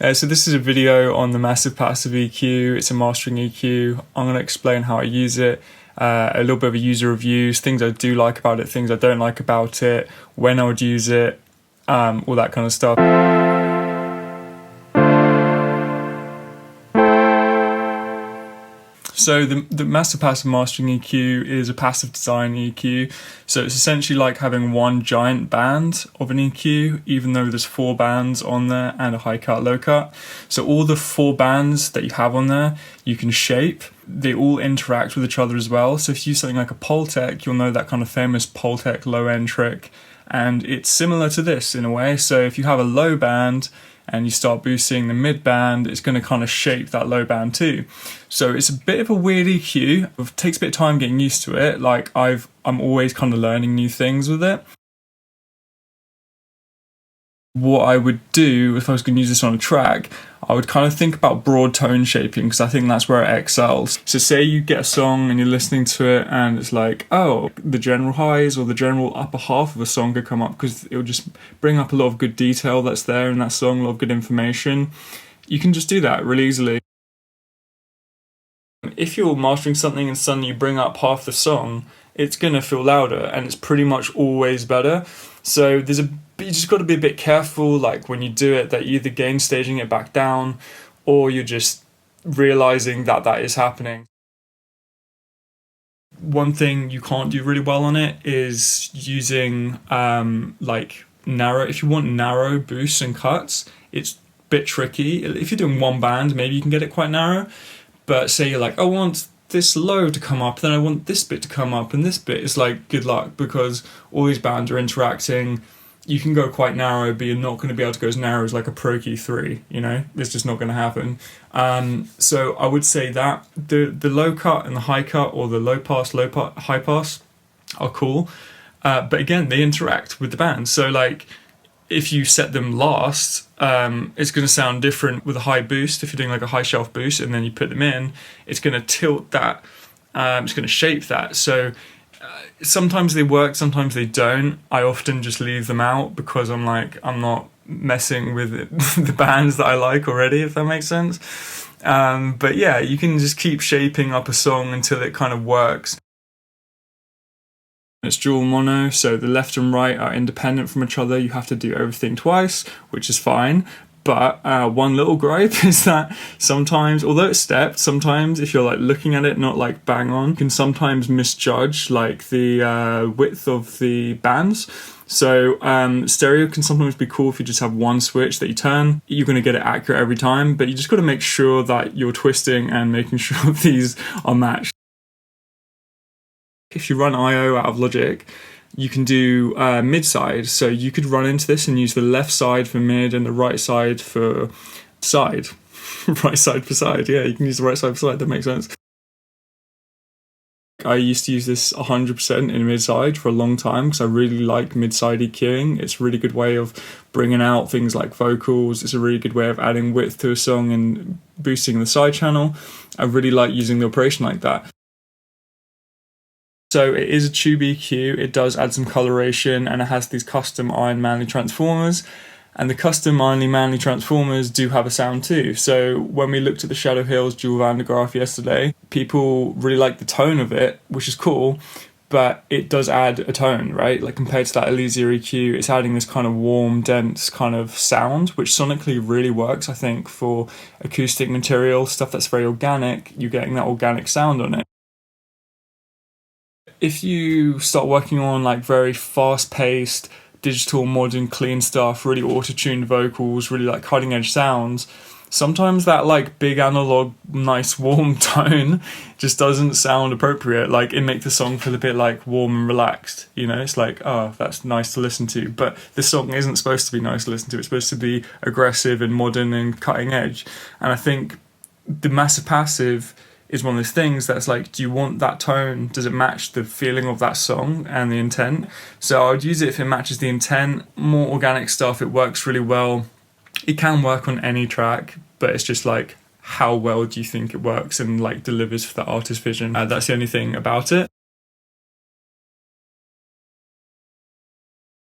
So this is a video on the massive passive EQ. It's a mastering EQ. I'm going to explain how I use it, a little bit of a user reviews, things I do like about it, things I don't like about it, when I would use it, all that kind of stuff. So the massive passive mastering EQ is a passive design EQ. So it's essentially like having one giant band of an EQ, even though there's 4 bands on there and a high cut, low cut. So all the 4 bands that you have on there, you can shape. They all interact with each other as well. So if you use something like a Pultec, you'll know that kind of famous Pultec low end trick. And it's similar to this in a way. So if you have a low band and you start boosting the mid band, it's going to kind of shape that low band too. So it's a bit of a weird EQ. It takes a bit of time getting used to it. Like I'm always kind of learning new things with it. What I would do if I was going to use this on a track, I would kind of think about broad tone shaping, because I think that's where it excels. So say you get a song and you're listening to it and it's like, oh, the general highs or the general upper half of a song could come up, because it will just bring up a lot of good detail that's there in that song, a lot of good information. You can just do that really easily. If you're mastering something and suddenly you bring up half the song, it's going to feel louder, and it's pretty much always better. So you just got to be a bit careful, like when you do it, that you're either gain staging it back down or you're just realizing that that is happening. One thing you can't do really well on it is using like narrow. If you want narrow boosts and cuts, it's a bit tricky. If you're doing one band, maybe you can get it quite narrow. But say you're like, I want this low to come up, then I want this bit to come up, and this bit is like, good luck, because all these bands are interacting. You can go quite narrow, but you're not going to be able to go as narrow as like a Pro Key 3, you know? It's just not going to happen. So I would say that the low cut and the high cut, or the low pass, high pass are cool. But again, they interact with the band. So like, if you set them last, it's going to sound different with a high boost. If you're doing like a high shelf boost and then you put them in, it's going to tilt that, it's going to shape that. So sometimes they work, sometimes they don't. I often just leave them out because I'm not messing with the bands that I like already, if that makes sense. But yeah, you can just keep shaping up a song until it kind of works. It's dual mono, so the left and right are independent from each other. You have to do everything twice, which is fine. But one little gripe is that sometimes, although it's stepped, sometimes if you're like looking at it not like bang on, you can sometimes misjudge like the width of the bands. So stereo can sometimes be cool if you just have one switch that you turn. You're going to get it accurate every time, but you just got to make sure that you're twisting and making sure these are matched. If you run I/O out of Logic, you can do mid-side. So you could run into this and use the left side for mid and the right side for side. Right side for side, yeah, you can use the right side for side, that makes sense. I used to use this 100% in mid-side for a long time because I really like mid-side EQing. It's a really good way of bringing out things like vocals. It's a really good way of adding width to a song and boosting the side channel. I really like using the operation like that. So it is a tube EQ, it does add some coloration, and it has these custom iron Manley transformers. And the custom Manley transformers do have a sound too. So when we looked at the Shadow Hills dual Van de Graaff yesterday, people really like the tone of it, which is cool, but it does add a tone, right? Like compared to that Elysia EQ, it's adding this kind of warm, dense kind of sound, which sonically really works, I think, for acoustic material, stuff that's very organic. You're getting that organic sound on it. If you start working on like very fast-paced, digital, modern, clean stuff, really auto-tuned vocals, really like cutting-edge sounds, sometimes that like big analog, nice warm tone just doesn't sound appropriate. Like it makes the song feel a bit like warm and relaxed, you know? It's like, oh, that's nice to listen to, but this song isn't supposed to be nice to listen to. It's supposed to be aggressive and modern and cutting edge. And I think the massive passive is one of those things that's like, do you want that tone? Does it match the feeling of that song and the intent? So I would use it if it matches the intent. More organic stuff, it works really well. It can work on any track, but it's just like, how well do you think it works and like delivers for the artist vision? That's the only thing about it.